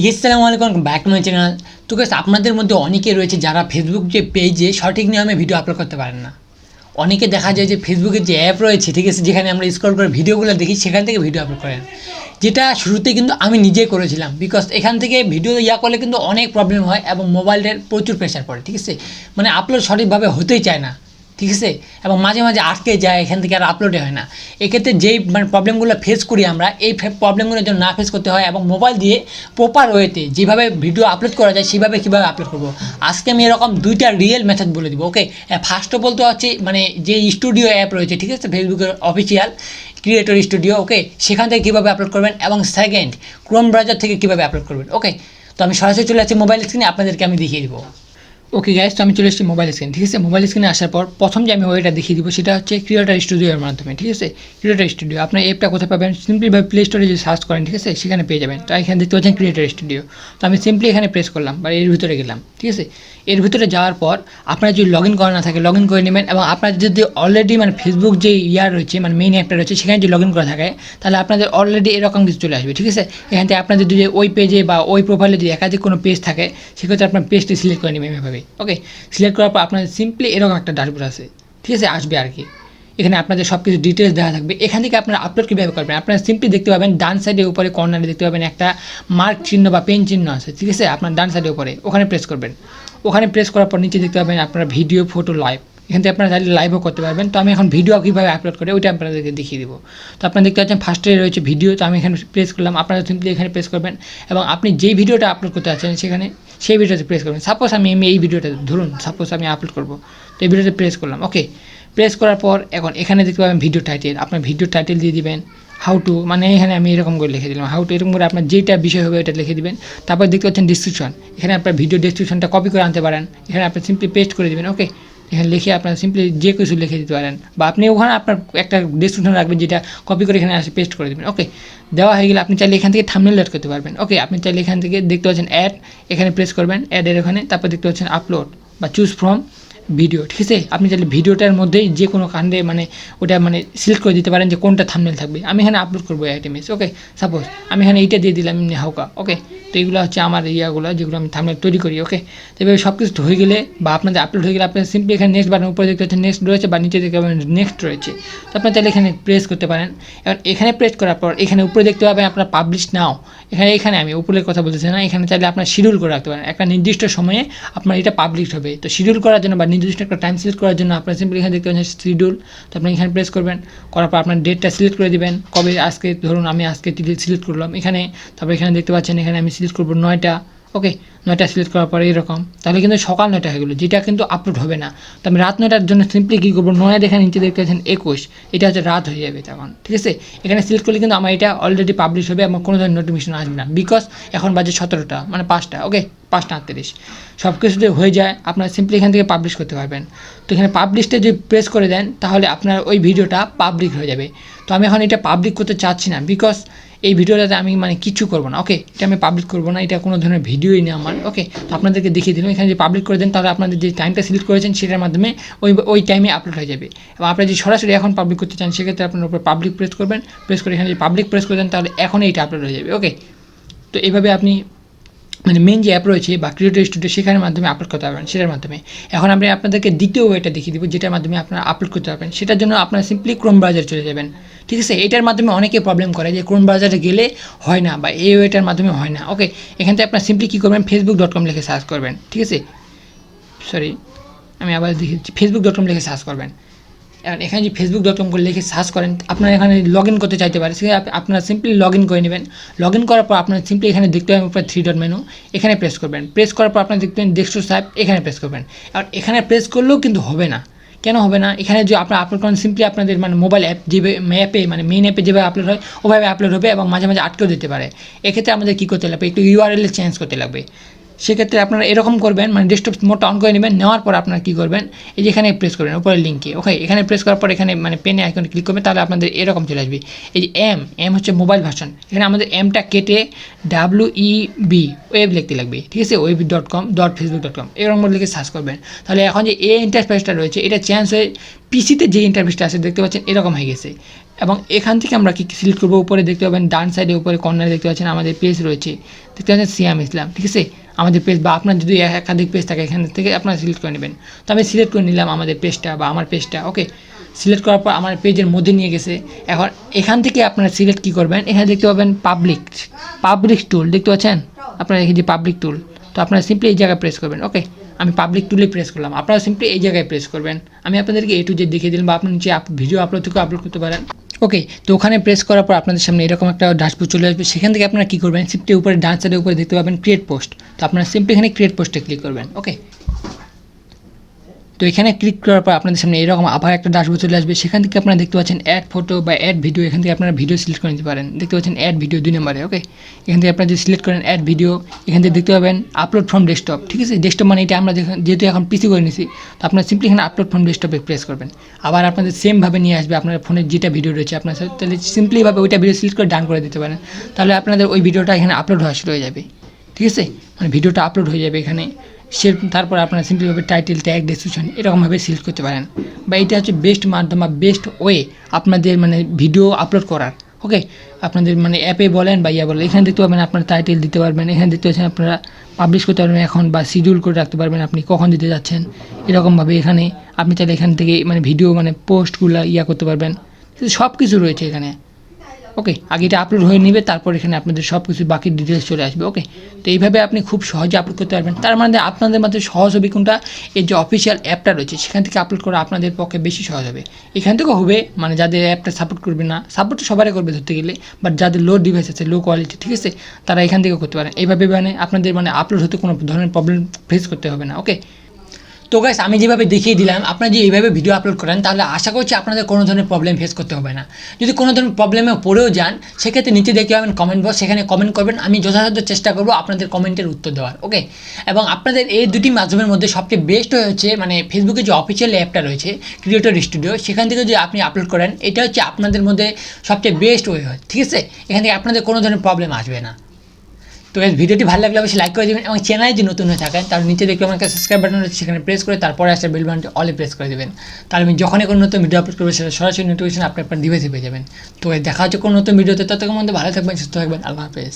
আসসালামু আলাইকুম, back to my channel. তো গাইস, আপনাদের মধ্যে অনেকে রয়েছে যারা ফেসবুক যে পেজে সঠিক নিয়মে ভিডিও আপলোড করতে পারেন না। অনেকে দেখা যায় যে ফেসবুকের যে অ্যাপ রয়েছে, ঠিক আছে, যেখানে আমরা স্ক্রল করে ভিডিওগুলো দেখি, সেখান থেকে ভিডিও আপলোড করেন, যেটা শুরুতে কিন্তু আমি নিজেই করেছিলাম। বিকজ এখান থেকে ভিডিও করলে কিন্তু অনেক প্রবলেম হয় এবং মোবাইলের প্রচুর প্রেশার পড়ে, ঠিক আছে, মানে আপলোড সঠিকভাবে হতেই চায় না, ঠিক আছে, এবং মাঝে মাঝে আটকে যায়, এখান থেকে আর আপলোডে হয় না। এক্ষেত্রে যেই প্রবলেমগুলো ফেস করি আমরা, এই প্রবলেমগুলো যেন না ফেস করতে হয় এবং মোবাইল দিয়ে প্রপার ওয়েতে যেভাবে ভিডিও আপলোড করা যায় সেভাবে কীভাবে আপলোড করবো, আজকে আমি এরকম দুইটা রিয়েল মেথড বলে দিব। ওকে, ফার্স্ট অফ অল তো হচ্ছে যে স্টুডিও অ্যাপ রয়েছে, ঠিক আছে, ফেসবুকের অফিসিয়াল ক্রিয়েটর স্টুডিও, ওকে, সেখান থেকে কীভাবে আপলোড করবেন, এবং সেকেন্ড ক্রোম ব্রাউজার থেকে কীভাবে আপলোড করবেন। ওকে, তো আমি সরাসরি চলে যাচ্ছি মোবাইল স্ক্রিনে, আপনাদেরকে আমি দেখিয়ে দিব। ওকে গাইস, তো আমি চলে এসেছি মোবাইল স্ক্রিন, ঠিক আছে। মোবাইল স্ক্রিনে আসার পর প্রথম যে আমি ওয়েটা দেখিয়ে দিব সেটা হচ্ছে ক্রিয়েটর স্টুডিওর মাধ্যমে, ঠিক আছে। ক্রিয়েটর স্টুডিও আপনার অ্যাপটা কোথায় পাবেন, সিম্পলিভাবে প্লে স্টোরে যদি সার্চ করেন, ঠিক আছে, সেখানে পেয়ে যাবেন। তো এখানে দেখতে পাচ্ছেন ক্রিয়েটর স্টুডিও। তো আমি সিম্পলি এখানে প্রেস করলাম বা এর ভিতরে গেলাম, ঠিক আছে। এর ভিতরে যাওয়ার পর আপনার যদি লগ ইন করা না থাকে, লগ ইন করে নেবেন, এবং আপনার যদি অলরেডি ফেসবুক যে রয়েছে, মেইন অ্যাপটা রয়েছে, সেখানে যদি লগ ইন করা থাকে, তাহলে আপনাদের অলরেডি এরকম কিছু চলে আসবে, ঠিক আছে। এখান থেকে আপনাদের যদি ওই পেজে বা ওই প্রোফাইলে যদি একাধিক কোনো পেজ থাকে, সেক্ষেত্রে আপনার পেজটি সিলেক্ট করে নেবেন এভাবে। ওকে, সিলেক্ট করার পর আপনাদের সিম্পলি এরকম একটা ড্যাশবোর্ড আছে, ঠিক আছে, আসবে আর কি। এখানে আপনাদের সব কিছু ডিটেলস দেওয়া থাকবে। এখান থেকে আপনারা আপলোড কীভাবে করবেন, আপনারা সিম্পলি দেখতে পাবেন ডান সাইডের উপরে কর্নারে দেখতে পাবেন একটা মার্ক চিহ্ন বা পেন চিহ্ন আছে, ঠিক আছে, আপনার ডান সাইডের উপরে, ওখানে প্রেস করবেন। ওখানে প্রেস করার পর নিচে দেখতে পাবেন আপনারা ভিডিও, ফটো, লাইভ। এখান থেকে আপনারা চাইলে লাইভও করতে পারবেন। তো আমি এখন ভিডিও কীভাবে আপলোড করে ওইটা আপনাদেরকে দেখিয়ে দিব। তো আপনারা দেখতে পাচ্ছেন ফার্স্টে রয়েছে ভিডিও, তো আমি এখানে প্রেস করলাম। আপনারা সিম্পলি এখানে প্রেস করবেন এবং আপনি যেই ভিডিওটা আপলোড করতে চাচ্ছেন সেখানে সেই ভিডিওতে প্রেস করবেন। সাপোজ আমি এই ভিডিওটা ধরুন, সাপোজ আমি আপলোড করবো, তো এই ভিডিওতে প্রেস করলাম। ওকে, প্রেস করার পর এখন এখানে দেখতে পাবেন ভিডিও টাইটেল, আপনার ভিডিও টাইটেল দিয়ে দিবেন হাউ টু, এখানে আমি এরকম করে লিখে দিলাম হাউ টু, এরকম করে আপনার যেটা বিষয় হবে এটা লিখে দিবেন। তারপর দেখতে পাচ্ছেন ডিসক্রিপশন, এখানে আপনার ভিডিও ডিসক্রিপশনটা কপি করে আনতে পারেন, এখানে আপনি সিম্পলি পেস্ট করে দেবেন। ওকে, এখানে লিখে আপনারা সিম্পলি যে কিছু লিখে দিতে পারেন, বা আপনি ওখানে আপনার একটা ডিসক্রিপশন রাখবেন যেটা কপি করে এখানে আসে পেস্ট করে দেবেন। ওকে, দেওয়া হয়ে গেলে আপনি চাইলে এখান থেকে থাম্বনেল অ্যাড করতে পারবেন। ওকে, আপনি চাইলে এখান থেকে দেখতে পাচ্ছেন অ্যাড, এখানে প্রেস করবেন অ্যাডের ওখানে, তারপর দেখতে পাচ্ছেন আপলোড বা চুজ ফ্রম ভিডিও, ঠিক আছে। আপনি চাইলে ভিডিওটার মধ্যেই যে কোনো কাণ্ডে ওটা সিলেক্ট করে দিতে পারেন যে কোনটা থাম্বনেল থাকবে। আমি এখানে আপলোড করবো আইটেমেস। ওকে, সাপোজ আমি এখানে এইটা দিয়ে দিলাম এমনি হাউকা। ওকে, তো এইগুলো হচ্ছে আমার ইয়াগুলো যেগুলো আমি থাম্বনেল তৈরি করি। ওকে, তো এভাবে সব কিছু হয়ে গেলে বা আপনাদের আপলোড হয়ে গেলে আপনারা সিম্পলি এখানে নেক্সট বাটন উপরে দেখতে পাচ্ছেন নেক্সট রয়েছে, বা নিচে দেখতে পাবেন নেক্সট রয়েছে। তো আপনার চাইলে এখানে প্রেস করতে পারেন। এবার এখানে প্রেস করার পর এখানে উপরে দেখতে পাবেন আপনার পাবলিশ নাও। এখানে আমি উপরের কথা বলতেছি না, এখানে চাইলে আপনার শিডিউল করে রাখতে পারেন, একটা নির্দিষ্ট সময়ে আপনার এটা পাবলিশ হবে। তো শিডিউল করার জন্য বা নির্দিষ্ট একটা টাইম সিলেক্ট করার জন্য আপনার সিম্পলি এখানে দেখতে পাচ্ছেন শিডিউল। তো আপনি এখানে প্রেস করবেন, করার পর আপনার ডেটটা সিলেক্ট করে দেবেন কবে, আজকে ধরুন আমি আজকে সিলেক্ট করলাম এখানে। তারপর এখানে দেখতে পাচ্ছেন এখানে আমি সিলেক্ট করবো 9টা। ওকে, 9টা সিলেক্ট করার পরে এরকম, তাহলে কিন্তু সকাল 9টা হয়ে গেলো, যেটা কিন্তু আপলোড হবে না। তো আমি রাত 9টার জন্য সিম্পলি কী করবো, 9 এখানে নিচে দেখতে পাচ্ছেন 21, এটা হচ্ছে রাত হয়ে যাবে তখন, ঠিক আছে। এখানে সিলেক্ট করলে কিন্তু আমার এটা অলরেডি পাবলিশ হবে এবং কোনো ধরনের নোটিফিকেশন আসবে না, বিকজ এখন বাজে 17টা 5টা। ওকে, 5:38 সব কিছুতে হয়ে যায়, আপনারা সিম্পলি এখান থেকে পাবলিশ করতে পারবেন। তো এখানে পাবলিশটা যদি প্রেস করে দেন তাহলে আপনার ওই ভিডিওটা পাবলিক হয়ে যাবে। তো আমি এখন এটা পাবলিক করতে চাচ্ছি না, বিকজ এই ভিডিওটাতে আমি কিছু করবো না। ওকে, এটা আমি পাবলিক করবো না, এটা কোনো ধরনের ভিডিওই নেই আমার। ওকে, তো আপনাদেরকে দেখিয়ে দিলাম, এখানে যদি পাবলিক করে দেন তাহলে আপনাদের যে টাইমটা সিলেক্ট করেছেন সেটার মাধ্যমে ওই টাইমে আপলোড হয়ে যাবে। এবং আপনারা যদি সরাসরি এখন পাবলিক করতে চান সেক্ষেত্রে আপনার উপর পাবলিক প্রেস করবেন, প্রেস করে এখানে যদি পাবলিক প্রেস করে দেন তাহলে এখন এইটা আপলোড হয়ে যাবে। ওকে, তো এইভাবে আপনি মেন যে অ্যাপ রয়েছে বা ক্রিয়েটর স্টুডিও সেখানের মাধ্যমে আপলোড করতে পারবেন, সেটার মাধ্যমে। এখন আমি আপনাদেরকে দ্বিতীয় ওয়েটা দেখিয়ে দিব যেটার মাধ্যমে আপনারা আপলোড করতে পারবেন। সেটার জন্য আপনারা সিম্পলি ক্রোম ব্রাউজারে চলে যাবেন, ঠিক আছে। এটার মাধ্যমে অনেকে প্রবলেম করে যে ক্রোম ব্রাউজারে গেলে হয় না বা এই ওয়েটার মাধ্যমে হয় না। ওকে, এখান থেকে আপনারা সিম্পলি কী করবেন, facebook.com লিখে সার্চ করবেন, ঠিক আছে। সরি, আমি আবার দেখি, facebook.com লিখে সার্চ করবেন। এখানে যে facebook.com করে লিখে সার্চ করেন, আপনারা এখানে লগ ইন করতে চাইতে পারেন, সে আপনারা সিম্পলি লগ ইন করে নেবেন। লগ ইন করার পর আপনারা সিম্পলি এখানে দেখতে পাবেন উপরে 3 ডট মেনু, এখানে প্রেস করবেন। প্রেস করার পর আপনারা দেখবেন ডেস্কটপ সাইট, এখানে প্রেস করবেন। আর এখানে প্রেস করলেও কিন্তু হবে না, কেন হবে না, এখানে যে আপনারা আপলোড করেন সিম্পলি আপনাদের মোবাইল অ্যাপ যেভাবে অ্যাপে মেইন অ্যাপে যেভাবে আপলোড হয় ওভাবে আপলোড হবে এবং মাঝে মাঝে আটকেও দিতে পারে। এক্ষেত্রে আমাদের কী করতে লাগবে, একটু ইউআরএল চেঞ্জ করতে লাগবে। সেক্ষেত্রে আপনারা এরকম করবেন, ডেস্কটপ মোডটা অন করে নেবেন, নেওয়ার পর আপনারা কী করবেন, এই যে এখানে প্রেস করবেন উপরের লিঙ্কে। ওকে, এখানে প্রেস করার পর এখানে পেনে আইকনে ক্লিক করবেন, তাহলে আপনাদের এরকম চলে আসবে। এই যে এম হচ্ছে মোবাইল ভার্সন, এখানে আমাদের এমটা কেটে WEB ওয়েব লিখতে লাগবে, ঠিক আছে, web.com.facebook.com এরকম লিখে সার্চ করবেন। তাহলে এখন যে ইন্টারফেসটা রয়েছে এটা চেঞ্জ হয়ে পিসিতে যে ইন্টারফেসটা আছে দেখতে পাচ্ছেন এরকম হয়ে গেছে। এবং এখান থেকে আমরা কি সিলেক্ট করবো, উপরে দেখতে পাবেন ডান সাইডে উপরে কর্নারে দেখতে পাচ্ছেন আমাদের পেজ রয়েছে, দেখতে পাচ্ছেন সিয়াম ইসলাম, ঠিক আছে আমাদের পেজ, বা আপনার যদি একাধিক পেজ থাকে এখান থেকে আপনারা সিলেক্ট করে নেবেন। তো আমি সিলেক্ট করে নিলাম আমাদের পেজটা বা আমার পেজটা। ওকে, সিলেক্ট করার পর আমার পেজের মধ্যে নিয়ে গেছে। এখন এখান থেকে আপনারা সিলেক্ট কী করবেন, এখানে দেখতে পাবেন পাবলিক টুল, দেখতে পাচ্ছেন আপনারা এখানে যে পাবলিক টুল, তো আপনারা সিম্পলি এই জায়গায় প্রেস করবেন। ওকে, আমি পাবলিক টুলে প্রেস করলাম, আপনারা সিম্পলি এই জায়গায় প্রেস করবেন। আমি আপনাদেরকে A to Z দেখিয়ে দিলাম, বা আপনি নিচে ভিডিও আপলোড থেকে আপলোড করতে পারেন। ওকে, তো ওখানে প্রেস করার পর আপনাদের সামনে এরকম একটা ড্যাশবোর্ড চলে আসবে। সেখান থেকে আপনারা কী করবেন, সিম্পলি উপরে ডান সাইডের উপরে দেখতে পাবেন ক্রিয়েট পোস্ট, তো আপনারা সিম্পলি এখানে ক্রিয়েট পোস্টে ক্লিক করবেন। ওকে, তো এখানে ক্লিক করার পর আপনাদের সামনে এরকম আবার একটা ড্যাশবোর্ড চলে আসবে। সেখান থেকে আপনারা দেখতে পাচ্ছেন অ্যাড ফটো বা অ্যাড ভিডিও, এখান থেকে আপনারা ভিডিও সিলেক্ট করে নিতে পারেন। দেখতে পাচ্ছেন অ্যাড ভিডিও 2 নম্বরে। ওকে, এখান থেকে আপনারা যদি সিলেক্ট করেন অ্যাড ভিডিও, এখান থেকে দেখতে পাবেন আপলোড ফ্রম ডেস্কটপ, ঠিক আছে ডেস্কটপ মানে এটা আমরা যেহেতু এখন পিসি করে নিছি, তো আপনারা সিম্পলি এখানে আপলোড ফ্রম ডেস্কটপে প্রেস করবেন। আবার আপনাদের সেমভাবে নিয়ে আসবে আপনার ফোনের যেটা ভিডিও রয়েছে আপনার সাথে, তাহলে সিম্পলিভাবে ওইটা ভিডিও সিলেক্ট করে ডান করে দিতে পারেন, তাহলে আপনাদের ওই ভিডিওটা এখানে আপলোড হওয়া শুরু হয়ে যাবে, ঠিক আছে মানে ভিডিওটা আপলোড হয়ে যাবে এখানে। তারপর আপনারা সিম্পলিভাবে টাইটেল, ট্যাগ, ডেসক্রিপশন এরকমভাবে সিলেক্ট করতে পারেন, বা এটা হচ্ছে বেস্ট মাধ্যম বা বেস্ট ওয়ে আপনাদের মানে ভিডিও আপলোড করার। ওকে, আপনাদের মানে অ্যাপে বলেন বা বলেন, এখানে দেখতে পাবেন আপনার টাইটেল দিতে পারবেন, এখানে দেখতে পাচ্ছেন আপনারা পাবলিশ করতে পারবেন এখন, বা শিডিউল করে রাখতে পারবেন আপনি কখন দিতে যাচ্ছেন। এরকমভাবে এখানে আপনি চাইলে এখান থেকে মানে ভিডিও মানে পোস্টগুলো করতে পারবেন, সব কিছু রয়েছে এখানে। ওকে, আগে এটা আপলোড হয়ে নেবে, তারপর এখানে আপনাদের সব কিছু বাকি ডিটেলস চলে আসবে। ওকে, তো এইভাবে আপনি খুব সহজে আপলোড করতে পারবেন। তার মানে আপনাদের মধ্যে সহজ হবে কোনটা, এই যে অফিসিয়াল অ্যাপটা রয়েছে সেখান থেকে আপলোড করা আপনাদের পক্ষে বেশি সহজ হবে। এখান থেকেও হবে, মানে যাদের অ্যাপটা সাপোর্ট করবে না, সাপোর্ট সবারই করবে ধরতে গেলে, বাট যাদের লো ডিভাইস আছে, লো কোয়ালিটি, ঠিক আছে তারা এখান থেকে করতে পারেন। এইভাবে মানে আপনাদের মানে আপলোড হতে কোনো ধরনের প্রবলেম ফেস করতে হবে না। ওকে, তো গাইস আমি যেভাবে দেখিয়ে দিলাম, আপনারা যদি এইভাবে ভিডিও আপলোড করেন তাহলে আশা করছি আপনাদের কোনো ধরনের প্রবলেম ফেস করতে হবে না। যদি কোনো ধরনের প্রবলেমে পড়েও যান সেক্ষেত্রে নিচে দেখতে পাবেন কমেন্ট বক্স, সেখানে কমেন্ট করবেন, আমি যথাসাধ্য চেষ্টা করবো আপনাদের কমেন্টের উত্তর দেওয়ার। ওকে, এবং আপনাদের এই দুটি মাধ্যমের মধ্যে সবচেয়ে বেস্ট হচ্ছে মানে ফেসবুকে যে অফিসিয়াল অ্যাপটা রয়েছে ক্রিয়েটর স্টুডিও, সেখান থেকে যদি আপনি আপলোড করেন এটা হচ্ছে আপনাদের মধ্যে সবচেয়ে বেস্ট ওয়ে হয়, ঠিক আছে এখান থেকে আপনাদের কোনো ধরনের প্রবলেম আসবে না। তো গাইস ভিডিওটি ভালো লাগলে অবশ্যই লাইক করে দেবেন, এবং চ্যানেলে যদি নতুন হয়ে থাকেন তাহলে নিচে দেখবেন আমার কাছে সাবস্ক্রাইব বাটন রয়েছে, সেখানে প্রেস করে তারপরে আসলে বেল বাটনটি অলে প্রেস করে দেবেন, তাহলে আমি যখনই কোনো নতুন ভিডিও আপলোড করবো সেটা সরাসরি নোটিফিকেশন আপনার ডিভাইসে পেয়ে যাবেন। তো দেখা হচ্ছে কোনো নতুন ভিডিওতে, ততক্ষণ মধ্যে ভালো থাকবেন, সুস্থ থাকবেন, আল্লাহ হাফেজ।